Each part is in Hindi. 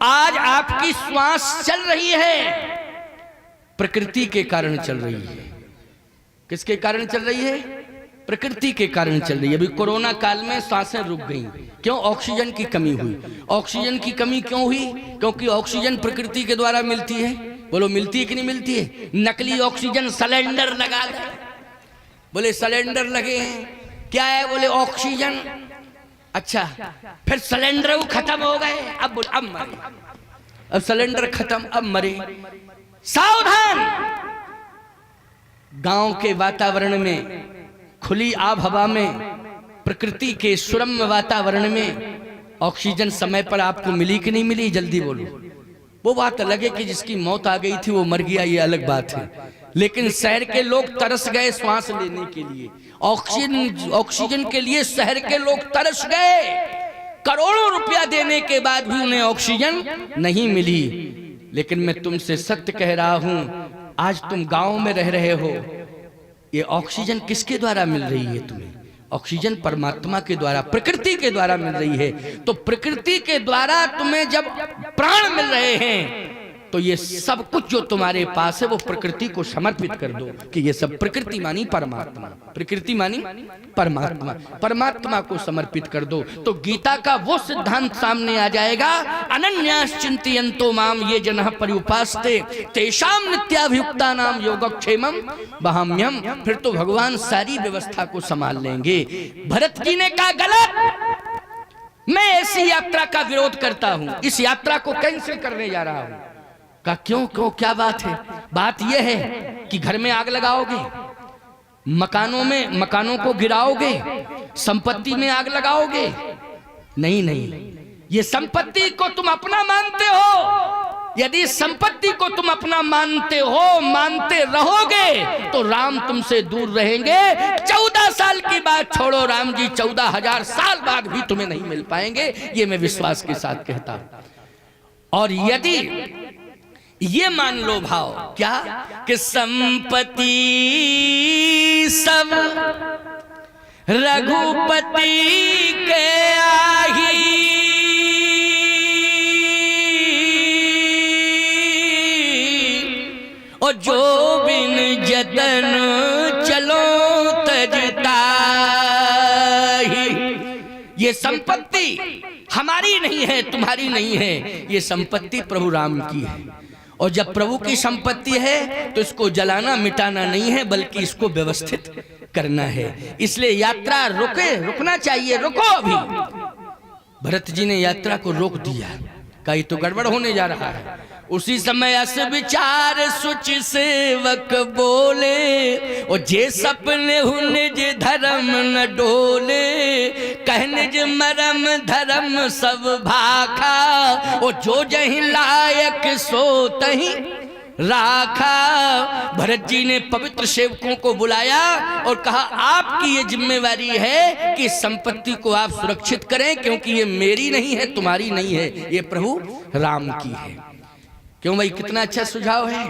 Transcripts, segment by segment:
आज आपकी श्वास चल रही है प्रकृति के कारण चल रही है। किसके कारण चल रही है? प्रकृति के कारण चल रही है। अभी कोरोना काल में सांसें रुक गई, क्यों? ऑक्सीजन की कमी हुई। ऑक्सीजन की कमी क्यों हुई? क्योंकि ऑक्सीजन प्रकृति के द्वारा मिलती है। बोलो मिलती है कि नहीं मिलती है? नकली ऑक्सीजन सिलेंडर लगा दे, बोले सिलेंडर लगे हैं, क्या है? बोले ऑक्सीजन। अच्छा, फिर सिलेंडर खत्म हो गए, अब मरे, अब सिलेंडर खत्म, अब मरे। सावधान! गांव के वातावरण में, खुली आब हवा में, प्रकृति के सुरम्य वातावरण में ऑक्सीजन समय पर आपको मिली कि नहीं मिली? जल्दी बोलो। वो बात अलग है कि जिसकी मौत आ गई थी वो मर गया, ये अलग बात है। लेकिन शहर के लोग तरस गए श्वास लेने के लिए, ऑक्सीजन के लिए शहर के लोग तरस गए। करोड़ों रुपया देने के बाद भी उन्हें ऑक्सीजन नहीं मिली। लेकिन मैं तुमसे सत्य कह रहा हूं, आज तुम गांव में रह रहे हो, ये ऑक्सीजन किसके द्वारा मिल रही है तुम्हें? ऑक्सीजन परमात्मा के द्वारा, प्रकृति के द्वारा मिल रही है। तो प्रकृति के द्वारा तुम्हें जब प्राण मिल रहे हैं तो ये सब कुछ जो तुम्हारे पास है वो प्रकृति को समर्पित कर दो कि ये सब प्रकृति मानी परमात्मा, प्रकृति मानी परमात्मा, परमात्मा को समर्पित कर दो। तो गीता का वो सिद्धांत सामने आ जाएगा, अनन्यास चिंतयन्तो माम ये जनः पर्युपास्ते तेषां नित्याभियुक्तानां योगक्षेमं वहाम्यहम्। फिर तो भगवान सारी व्यवस्था को संभाल लेंगे। भरत जी ने कहा गलत, मैं ऐसी यात्रा का विरोध करता हूं, इस यात्रा को कैंसिल करने जा रहा हूं। का क्यों क्यों, क्या बात है? बात यह है कि घर में आग लगाओगे, मकानों को गिराओगे, संपत्ति में आग लगाओगे? नहीं नहीं, ये संपत्ति को तुम अपना मानते हो। यदि संपत्ति को तुम अपना मानते हो, मानते रहोगे तो राम तुमसे दूर रहेंगे। 14 साल की बात छोड़ो, राम जी 14,000 साल बाद भी तुम्हें नहीं मिल पाएंगे, ये मैं विश्वास के साथ कहता हूं। और यदि ये मान लो भाव क्या कि संपत्ति सब रघुपति के आही, और जो बिन जतन चलो तजता ही। ये संपत्ति हमारी नहीं है, तुम्हारी नहीं है, ये संपत्ति प्रभु राम की है। और जब प्रभु की संपत्ति है तो इसको जलाना मिटाना नहीं है, बल्कि इसको व्यवस्थित करना है। इसलिए यात्रा रुकना चाहिए, रुको अभी। भरत जी ने यात्रा को रोक दिया, कहीं तो गड़बड़ होने जा रहा है। उसी समय अस विचार सुच सेवक बोले, और जे सपने हुने जे धर्म न डोले, कहने जे मरम धर्म सब भाखा, और जो जहीं लायक सो तहीं राखा। भरत जी ने पवित्र सेवकों को बुलाया और कहा आपकी ये जिम्मेवारी है कि संपत्ति को आप सुरक्षित करें, क्योंकि ये मेरी नहीं है, तुम्हारी नहीं है, ये प्रभु राम की है। क्यों भाई, कितना अच्छा सुझाव है।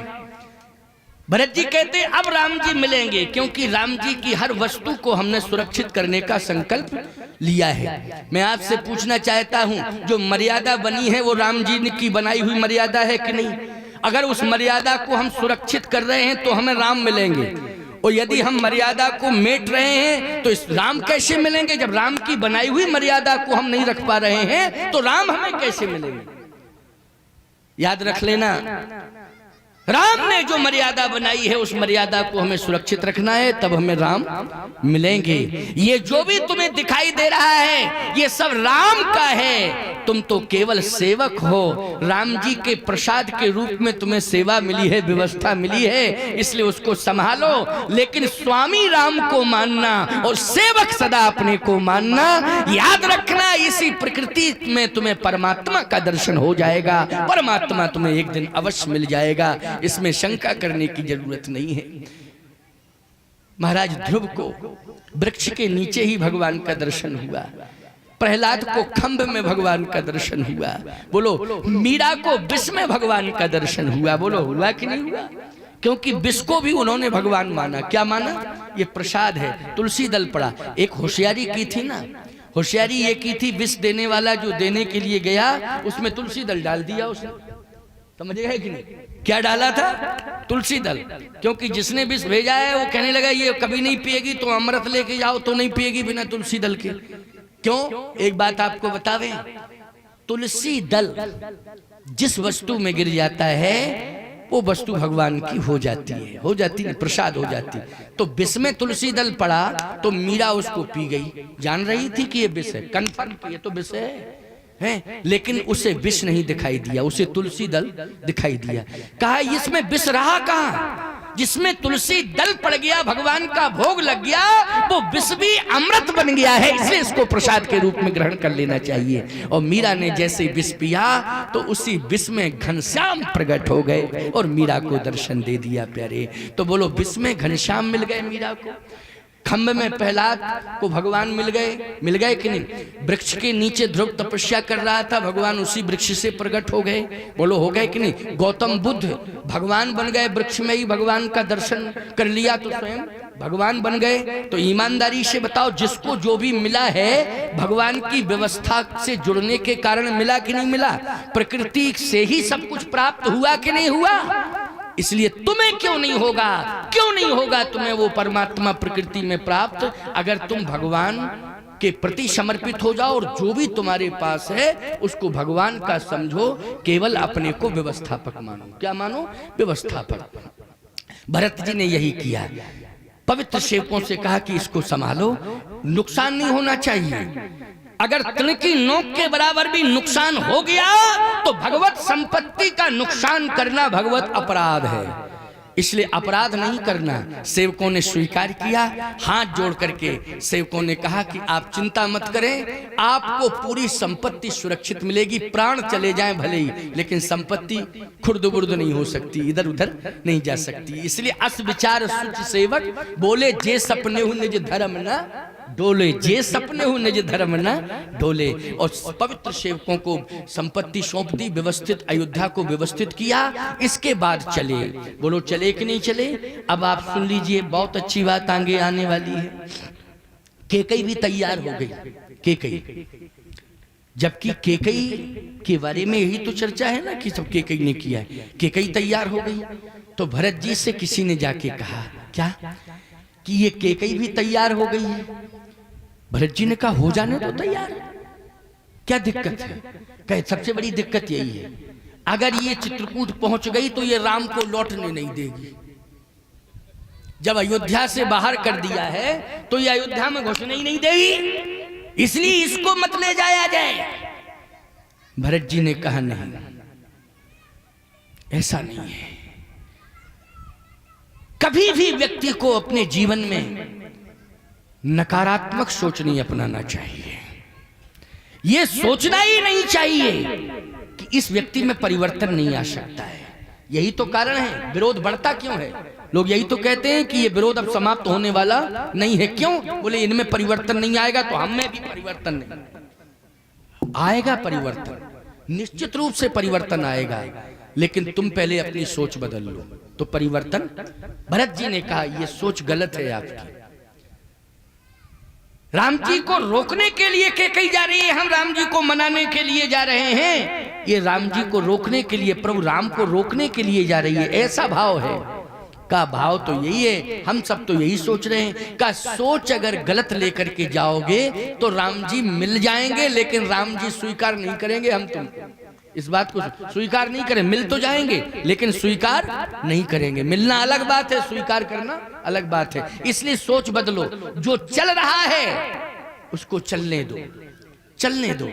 भरत जी कहते अब राम जी मिलेंगे, क्योंकि राम जी की हर वस्तु को हमने सुरक्षित करने का संकल्प लिया है। मैं आपसे पूछना चाहता हूं, जो मर्यादा बनी है वो राम जी की बनाई हुई मर्यादा है कि नहीं? अगर उस मर्यादा को हम सुरक्षित कर रहे हैं तो हमें राम मिलेंगे, और यदि हम मर्यादा को मेट रहे हैं तो इस राम कैसे मिलेंगे? जब राम की बनाई हुई मर्यादा को हम नहीं रख पा रहे हैं तो राम हमें कैसे मिलेंगे? याद रख लेना, राम ने जो मर्यादा बनाई है उस मर्यादा को हमें सुरक्षित रखना है, तब हमें राम मिलेंगे। ये जो भी तुम्हें दिखाई दे रहा है ये सब राम का है, तुम तो केवल सेवक हो। राम जी के प्रसाद के रूप में तुम्हें सेवा मिली है, व्यवस्था मिली है, इसलिए उसको संभालो। लेकिन स्वामी राम को मानना और सेवक सदा अपने को मानना, याद रखना इसी प्रकृति में तुम्हें परमात्मा का दर्शन हो जाएगा, परमात्मा तुम्हें एक दिन अवश्य मिल जाएगा, इसमें शंका करने की जरूरत नहीं है। महाराज ध्रुव को वृक्ष के नीचे ही भगवान का दर्शन हुआ, प्रहलाद को खंभ में भगवान का दर्शन हुआ, बोलो मीरा को विष में भगवान का दर्शन हुआ, बोलो हुआ कि नहीं हुआ? क्योंकि विष को भी उन्होंने भगवान माना। क्या माना? ये प्रसाद है, तुलसी दल पड़ा। एक होशियारी की थी ना, होशियारी ये की थी, विष देने वाला जो देने के लिए गया उसमें तुलसी दल डाल दिया उसने। समझ गए कि नहीं? क्या डाला था? तुलसी दल। क्योंकि जिसने विष भेजा है वो कहने लगा ये कभी नहीं पिएगी, तो अमृत लेके जाओ तो नहीं पिएगी बिना तुलसी दल के। क्यों? एक बात आपको बतावे, तुलसी दल जिस वस्तु में गिर जाता है वो वस्तु भगवान की हो जाती है, प्रसाद हो जाती है। तो विष में तुलसी दल पड़ा तो मीरा उसको पी गई, जान रही थी कि ये विष है, कन्फर्म कि ये तो विष है, लेकिन उसे विष नहीं दिखाई दिया, उसे तुलसी दल दिखाई दिया। कहा इसमें विष रहा कहां? जिसमें तुलसी दल पड़ गया, भगवान का भोग लग गया, वो विष भी अमृत बन गया है, इसलिए इसको प्रसाद के रूप में ग्रहण कर लेना चाहिए। और मीरा ने जैसे विष पिया तो उसी विष में घनश्याम प्रकट हो गए और मीरा को दर्शन दे दिया प्यारे। तो बोलो, विष में घनश्याम मिल गए मीरा को, खम्भ में प्रहलाद को भगवान मिल गए कि नहीं? वृक्ष के नीचे ध्रुव तपस्या कर रहा था, भगवान उसी वृक्ष से प्रकट हो गए। बोलो, हो गए कि नहीं? गौतम बुद्ध भगवान बन गए, वृक्ष में ही भगवान का दर्शन कर लिया तो स्वयं भगवान बन गए। तो ईमानदारी से बताओ, जिसको जो भी मिला है भगवान की व्यवस्था से जुड़ने के कारण मिला कि नहीं मिला? प्रकृति से ही सब कुछ प्राप्त हुआ कि नहीं हुआ? इसलिए तुम्हें क्यों नहीं होगा तुम्हें वो परमात्मा प्रकृति में प्राप्त, अगर तुम भगवान के प्रति समर्पित हो जाओ और जो भी तुम्हारे पास है उसको भगवान का समझो, केवल अपने को व्यवस्थापक मानो। क्या मानो? व्यवस्थापक। भरत जी ने यही किया, पवित्र सेवकों से कहा कि इसको संभालो, नुकसान नहीं होना चाहिए। अगर तिल की नोक के बराबर भी नुकसान हो गया तो भगवत संपत्ति का नुकसान करना भगवत अपराध है, इसलिए अपराध नहीं करना। सेवकों ने स्वीकार किया, हाथ जोड़ करके सेवकों ने कहा कि आप चिंता मत करें, आपको पूरी संपत्ति सुरक्षित मिलेगी, प्राण चले जाएं भले ही, लेकिन संपत्ति खुर्द बुर्द नहीं हो सकती, इधर उधर नहीं जा सकती। इसलिए अस विचार सुच सेवक बोले, जे सपने हूं निज धर्म न डोले, जे सपने हूं निज धर्म न डोले। और पवित्र सेवकों को संपत्ति सौंप दी, व्यवस्थित अयोध्या को व्यवस्थित किया। इसके बाद चले। बोलो, चले कि नहीं चले? अब आप सुन लीजिए, बहुत अच्छी बात आगे आने वाली है। केकई भी तैयार हो गई, केकई, जबकि केकई के बारे में यही तो चर्चा है ना कि सब केकई ने किया है। केकई तैयार हो गई तो भरत जी से किसी ने जाके कहा क्या कि ये केकई भी तैयार हो गई है। भरत जी ने कहा हो जाने तो तैयार, क्या दिक्कत है? कहे सबसे बड़ी दिक्कत यही है, अगर ये चित्रकूट पहुंच गई तो ये राम को लौटने नहीं देगी। जब अयोध्या से बाहर कर दिया है तो ये अयोध्या में घुसने ही नहीं देगी, इसलिए इसको मत ले जाया जाए। भरत जी ने कहा नहीं, ऐसा नहीं है। कभी भी व्यक्ति को अपने जीवन में नकारात्मक सोच नहीं अपनाना चाहिए। यह सोचना ही नहीं चाहिए कि इस व्यक्ति में परिवर्तन नहीं आ सकता है। यही तो कारण है विरोध बढ़ता क्यों है। लोग यही तो कहते हैं कि ये विरोध अब समाप्त होने वाला नहीं है। क्यों? बोले इनमें परिवर्तन नहीं आएगा तो हम में भी परिवर्तन नहीं आएगा। परिवर्तन निश्चित रूप से परिवर्तन आएगा, लेकिन तुम पहले अपनी सोच बदल लो तो परिवर्तन। भरत जी ने कहा यह सोच गलत है आपकी। राम जी को रोकने के लिए कही जा रही है, हम राम जी को मनाने के लिए जा रहे हैं। ये राम जी को रोकने के लिए, प्रभु राम को रोकने के लिए जा रही है, ऐसा भाव है। का भाव तो यही है, हम सब तो यही सोच रहे हैं। का सोच अगर गलत लेकर के जाओगे तो राम जी मिल जाएंगे, लेकिन राम जी स्वीकार नहीं करेंगे। हम तुम इस बात को स्वीकार नहीं करें, मिल तो जाएंगे लेकिन स्वीकार नहीं करेंगे। मिलना अलग बात है, स्वीकार करना अलग बात है। इसलिए सोच बदलो। जो चल रहा है उसको चलने दो, चलने दो।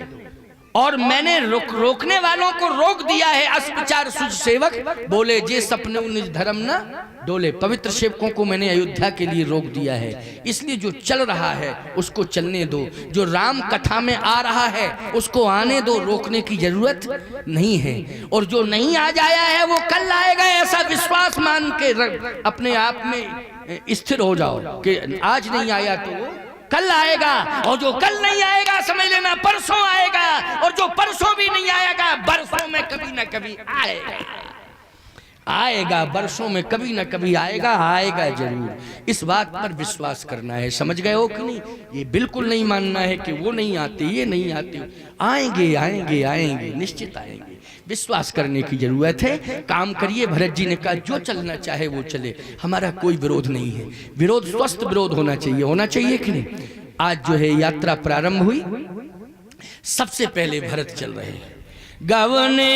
और मैंने रोकने वालों को रोक दिया है। अस्पचार सुज सेवक बोले जे सपने निज धर्म न डोले। पवित्र सेवकों को मैंने अयोध्या के लिए रोक दिया है। इसलिए जो चल रहा है उसको चलने दो, जो राम कथा में आ रहा है उसको आने दो, रोकने की जरूरत नहीं है। और जो नहीं आज आया है वो कल आएगा, ऐसा विश्वास मान के अपने आप में स्थिर हो जाओ कि आज नहीं आया तो वो कल आएगा, और जो कल नहीं आएगा समझ लेना परसों आएगा, और जो परसों भी नहीं आएगा बरसों में कभी ना कभी आएगा। आएगा, वर्षों में कभी ना कभी आएगा, आएगा जरूर। इस बात पर विश्वास करना है। समझ गए हो कि नहीं? ये बिल्कुल नहीं मानना है कि वो नहीं आते, ये नहीं आते। आएंगे आएंगे आएंगे, निश्चित आएंगे। विश्वास करने की जरूरत है। काम करिए। भरत जी ने कहा जो चलना चाहे वो चले, हमारा कोई विरोध नहीं है। विरोध स्वस्थ विरोध होना चाहिए, होना चाहिए कि नहीं? आज जो है यात्रा प्रारंभ हुई। सबसे पहले भरत चल रहे हैं। गवने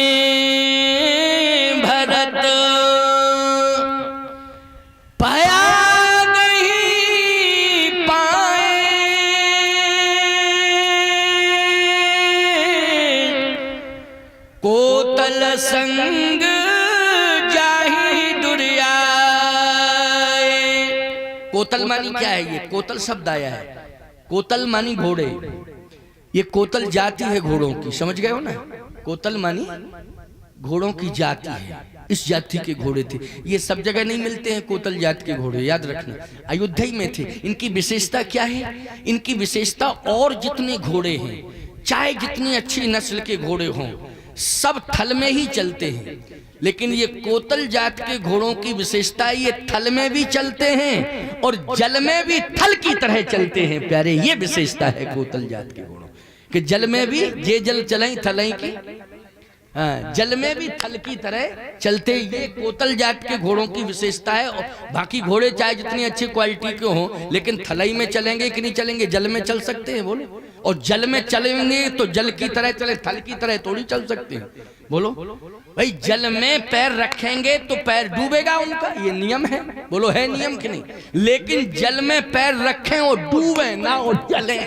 भरत पाया नहीं पाए, कोतल संग जाहि दुर्याए। कोतल मानी क्या है? ये कोतल शब्द आया है। कोतल मानी घोड़े। ये कोतल जाति है घोड़ों की, समझ गए हो ना? कोतल मानी घोड़ों की जाति है। इस जाति के घोड़े थे। ये सब जगह नहीं मिलते हैं कोतल जाति के घोड़े, याद रखना। अयोध्या में थे। इनकी विशेषता क्या है? इनकी विशेषता, और जितने घोड़े हैं, चाहे जितनी अच्छी नस्ल के घोड़े हों, सब थल में ही चलते हैं। लेकिन ये कोतल जात के घोड़ों की विशेषता, ये थल में भी चलते हैं और जल में भी थल की तरह चलते हैं। प्यारे, ये विशेषता है कोतल जात के घोड़ों कि जल में भी जे जल चलें थलई की, हाँ, जल में भी थल की तरह चलते। ये कोतल जात के घोड़ों की विशेषता है। और बाकी घोड़े चाहे जितनी अच्छी क्वालिटी के हों, लेकिन थलई में चलेंगे कि नहीं चलेंगे? जल में चल सकते हैं, बोलो? और जल में चलेंगे तो जल की तरह चले, थल की तरह थोड़ी चल सकते हैं, बोलो? भाई जल में पैर रखेंगे तो पैर डूबेगा उनका, ये नियम है, बोलो? है नियम कि नहीं? लेकिन जल में पैर रखें और डूबे ना और चले,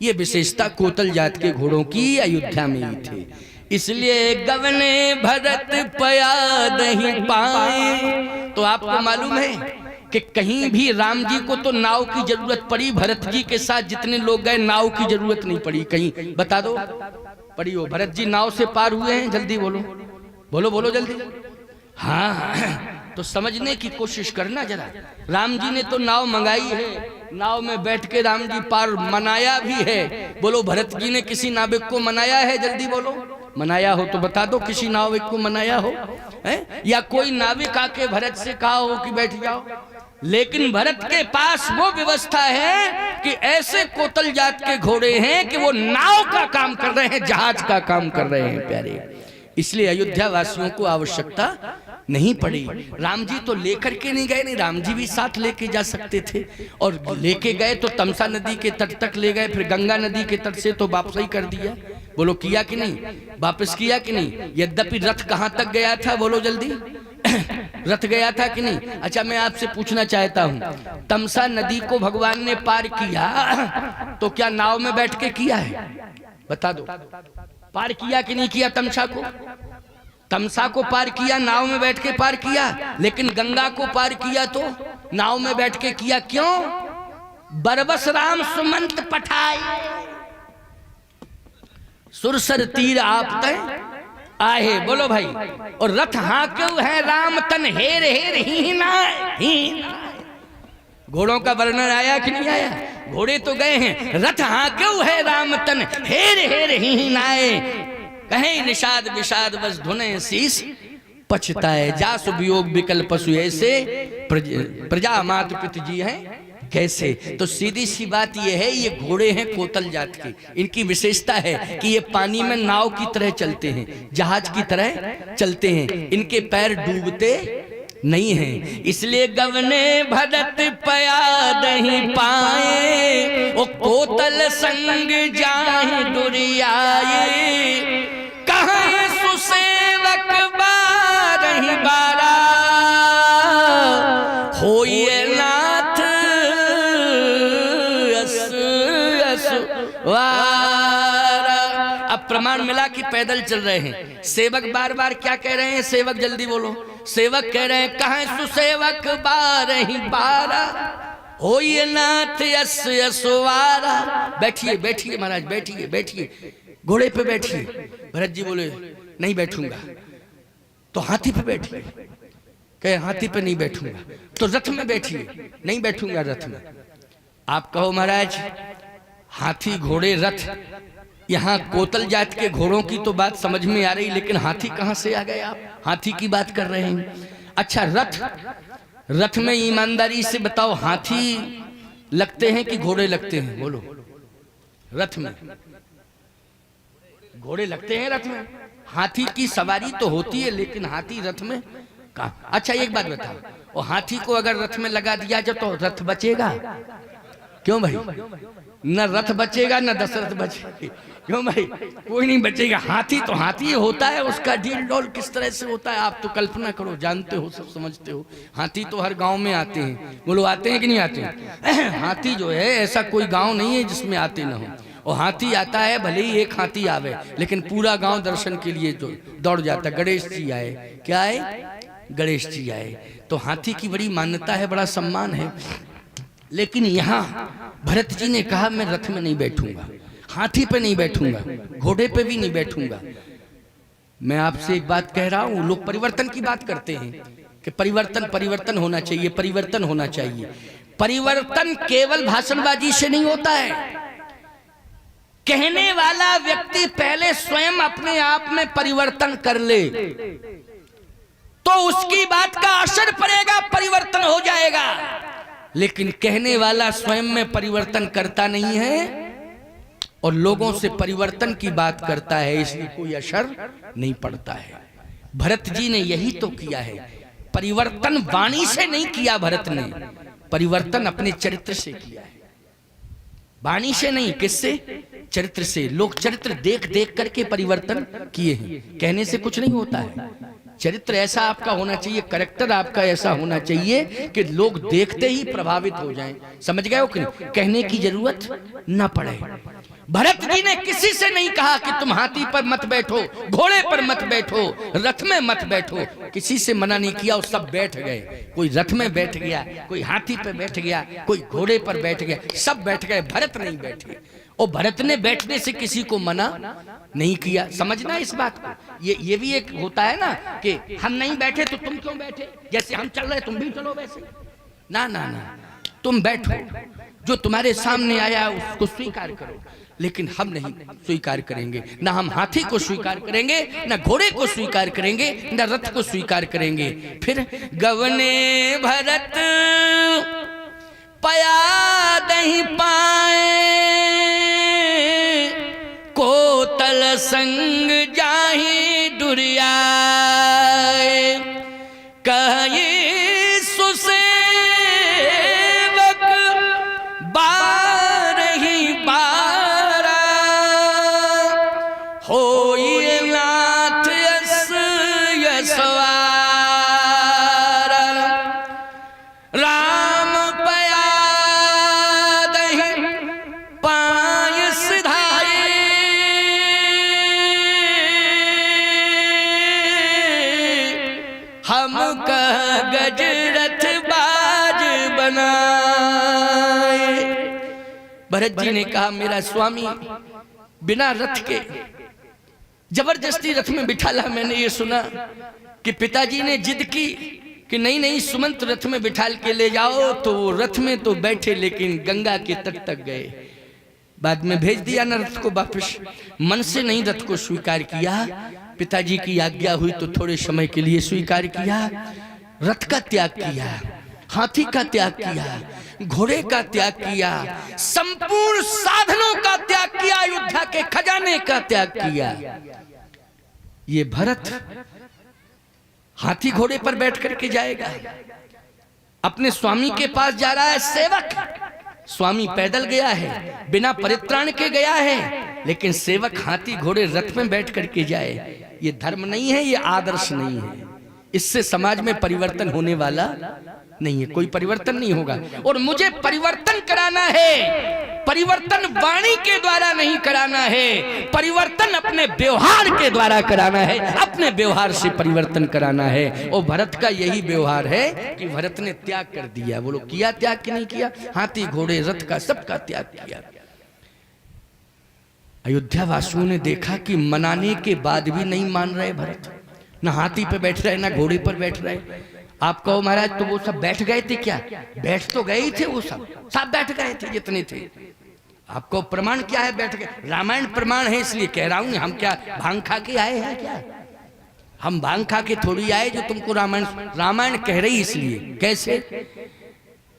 ये विशेषता कोतल जात के घोड़ों की अयोध्या में ही थी। इसलिए गवने भरत पया नहीं पाए। तो आपको मालूम है कि कहीं भी राम जी को तो नाव की जरूरत पड़ी, भरत जी के साथ जितने लोग गए नाव की जरूरत नहीं पड़ी। कहीं बता दो पड़ी हो? भरत जी नाव से पार हुए हैं? जल्दी बोलो, बोलो बोलो जल्दी। हाँ, तो समझने की कोशिश करना जरा। राम जी ने तो नाव मंगाई है, नाव में बैठ के राम जी पार मनाया भी है। बोलो, भरत जी ने किसी नाविक को मनाया है? जल्दी बोलो। मनाया हो तो बता दो, किसी नाविक को मनाया हो है? या कोई नाविक आके भरत से कहा हो कि बैठ जाओ? लेकिन भरत के पास वो व्यवस्था है कि ऐसे कोतल जात के घोड़े हैं कि वो नाव का काम कर रहे हैं, जहाज का काम कर रहे हैं। प्यारे, इसलिए अयोध्या वासियों को आवश्यकता नहीं पड़ी। राम जी तो लेकर के नहीं गए, नहीं, राम जी भी साथ लेके जा सकते थे। और लेके गए तो तमसा नदी के तट तक ले गए, फिर गंगा नदी के तट से तो वापस ही कर दिया। बोलो, किया कि नहीं? वापस किया कि नहीं? यद्यपि रथ कहाँ तक गया था? बोलो जल्दी। रथ गया था कि नहीं? अच्छा, मैं आपसे पूछना चाहता हूँ, तमसा नदी को भगवान ने पार किया तो क्या नाव में बैठ के किया है? बता दो, पार किया कि नहीं किया? तमसा को पार किया, नाव में बैठ के पार किया। लेकिन गंगा को पार किया तो नाव में बैठ के किया। क्यों? बरबस राम सुमंत पठाए, सुरसर तीर आप तय आहे। बोलो भाई। और रथ हाँक्यू है राम तन हेर हेर ही ना। घोड़ों का वर्णन आया कि नहीं आया? घोड़े तो गए हैं। रथ हाँक्यू है राम तन हेर हेर ही नाए, कहे निषाद विषाद बस धुने शीस पछताए। जासु वियोग विकल पशु ऐसे, प्रजा मातु पिता जी हैं कैसे। तो सीधी सी बात यह है, ये घोड़े हैं कोतल जात के। इनकी विशेषता है कि ये पानी में नाव की तरह चलते हैं, जहाज की तरह चलते हैं। इनके पैर डूबते नहीं हैं। इसलिए गवने भरत पया नहीं पाए, ओ कोतल संग जाहि दुरियाए। कहाँ सुसेवक बारहि बारा, होइए नाथ वारा। अब प्रमाण मिला कि पैदल चल रहे हैं। सेवक बार बार क्या कह रहे हैं? सेवक जल्दी बोलो। सेवक कह रहे हैं, कहाँ सुसेवक बारहि बारा, होइए नाथ यस यशवारा। बैठिए बैठिए महाराज, बैठिए बैठिए, घोड़े पे बैठिए। भरत जी बोले, नहीं बैठूंगा। तो हाथी पे बैठिए। कहे, हाथी पे नहीं बैठूंगा। तो रथ में बैठिए। नहीं बैठूंगा रथ में। आप कहो महाराज, हाथी घोड़े रथ यहाँ कोतल जात के घोड़ों की तो बात समझ में आ रही, लेकिन हाथी कहाँ से आ गए आप? हाथी की बात कर रहे हैं। अच्छा, रथ में ईमानदारी से बताओ, हाथी लगते हैं कि घोड़े लगते हैं? बोलो। रथ में घोड़े लगते हैं, रथ में हाथी की सवारी तो होती है, लेकिन हाथी रथ में कहाँ? अच्छा एक बात बताओ, और हाथी को अगर रथ में लगा दिया जाए तो रथ बचेगा? क्यों भाई? न रथ बचेगा न दशरथ बचेगी। क्यों भाई? कोई नहीं बचेगा। हाथी तो हाथी होता है, उसका ढील डोल किस तरह से होता है आप तो कल्पना करो, जानते हो, सब समझते हो। हाथी तो हर गांव में आते हैं। बोलो, आते हैं कि नहीं आते हैं? हाथी जो है ऐसा कोई गांव नहीं है जिसमें आते ना हो। और हाथी आता है, भले ही एक हाथी आवे, लेकिन पूरा गांव दर्शन के लिए जो दौड़ जाता है। गणेश जी आए, क्या आए? गणेश जी आए। तो हाथी की बड़ी मान्यता है, बड़ा सम्मान है। लेकिन यहाँ भरत जी ने कहा मैं रथ में नहीं बैठूंगा, हाथी पे नहीं बैठूंगा, घोड़े पे भी नहीं बैठूंगा। मैं आपसे एक बात कह रहा हूं, लोग परिवर्तन की बात करते हैं कि परिवर्तन होना चाहिए, परिवर्तन होना चाहिए। परिवर्तन केवल भाषणबाजी से नहीं होता है। कहने वाला व्यक्ति पहले स्वयं अपने आप में परिवर्तन कर ले तो उसकी बात का असर पड़ेगा, परिवर्तन हो जाएगा। लेकिन कहने वाला स्वयं में परिवर्तन करता नहीं है और लोगों से परिवर्तन की बात करता है, इसलिए कोई असर नहीं पड़ता है। भरत जी ने यही तो किया है। परिवर्तन वाणी से नहीं किया भरत ने, परिवर्तन अपने चरित्र से किया है। वाणी से नहीं, किससे? चरित्र से। लोग चरित्र देख देख करके परिवर्तन किए हैं, कहने से कुछ नहीं होता है। चरित्र ऐसा आपका होना चाहिए, कैरेक्टर आपका ऐसा होना चाहिए कि लोग देखते ही प्रभावित हो जाएं। समझ गए हो कि नहीं? कहने की जरूरत न पड़े। भरत जी ने किसी से नहीं कहा कि तुम हाथी पर मत बैठो, घोड़े पर मत बैठो, रथ में मत बैठो। किसी से मना नहीं किया और सब बैठ गए। कोई रथ में बैठ गया, कोई हाथी पर बैठ गया, कोई घोड़े पर बैठ गया, सब बैठ गए, भरत नहीं बैठे। और भरत ने बैठने से किसी को मना नहीं किया। समझना इस बात को। ये भी एक होता है ना कि हम नहीं बैठे तो तुम क्यों बैठे, जैसे हम चल रहे तुम भी चलो वैसे। ना ना ना, तुम बैठो, जो तुम्हारे सामने आया उसको स्वीकार करो। लेकिन हम नहीं स्वीकार करेंगे, ना हम हाथी को स्वीकार करेंगे, ना घोड़े को स्वीकार करेंगे, ना रथ को स्वीकार करेंगे। फिर गवने भरत पया नहीं पाए, कोतल संग जाहि दुरियाए, कहे सुसेवक बारहि बारा, होई नाथ यस यशवारा, राम पया दहि पाय सिधाए, हम कह गजरथ बाज बनाए। भरत जी ने कहा मेरा स्वामी बिना रथ के जबरदस्ती रथ में बिठाला। मैंने ये सुना कि पिताजी ने जिद की कि नहीं नहीं सुमंत रथ में बिठाल के ले जाओ, तो वो रथ में तो बैठे लेकिन गंगा के तट तक गए। बाद में भेज दिया ना रथ को वापस। मन से नहीं रथ को स्वीकार किया, पिताजी की आज्ञा हुई तो थोड़े समय के लिए स्वीकार किया। रथ का त्याग किया, हाथी का त्याग किया, घोड़े का त्याग किया, संपूर्ण साधनों का त्याग किया, अयोध्या के खजाने का त्याग किया। ये भरत हाथी घोड़े पर बैठ करके जाएगा, अपने स्वामी के पास जा रहा है सेवक। स्वामी पैदल गया है, बिना परित्राण के गया है, लेकिन सेवक हाथी घोड़े रथ में बैठ करके जाए। ये धर्म नहीं है, ये आदर्श नहीं है। इससे समाज में परिवर्तन होने वाला नहीं है, कोई परिवर्तन नहीं होगा। और मुझे परिवर्तन कराना है, परिवर्तन वाणी के द्वारा नहीं कराना है, परिवर्तन अपने व्यवहार के द्वारा कराना है, अपने व्यवहार से परिवर्तन कराना है। और भरत का यही व्यवहार है कि भरत ने त्याग कर दिया। बोलो किया त्याग कि नहीं किया? हाथी घोड़े रथ का सबका त्याग किया। अयोध्या वासियों ने देखा कि मनाने के बाद भी नहीं मान रहे भरत, ना हाथी पे बैठ रहे ना घोड़े पर बैठ रहे। आप कहो महाराज तो वो सब बैठ गए थे क्या? बैठ तो गए ही थे, वो सब बैठ गए थे जितने थे। आपको प्रमाण क्या है? बैठ के रामायण प्रमाण है इसलिए कह रहा हूं। हम क्या भांग खा के आए हैं क्या? हम भांग खा के थोड़ी आए जो तुमको रामायण कह रही इसलिए। कैसे?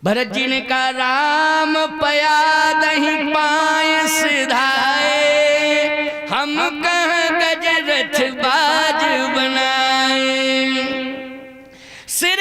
भरत जी ने कहा राम पया दही पाय सिधाए, हम कह गजरथ बाज बनाए। सिर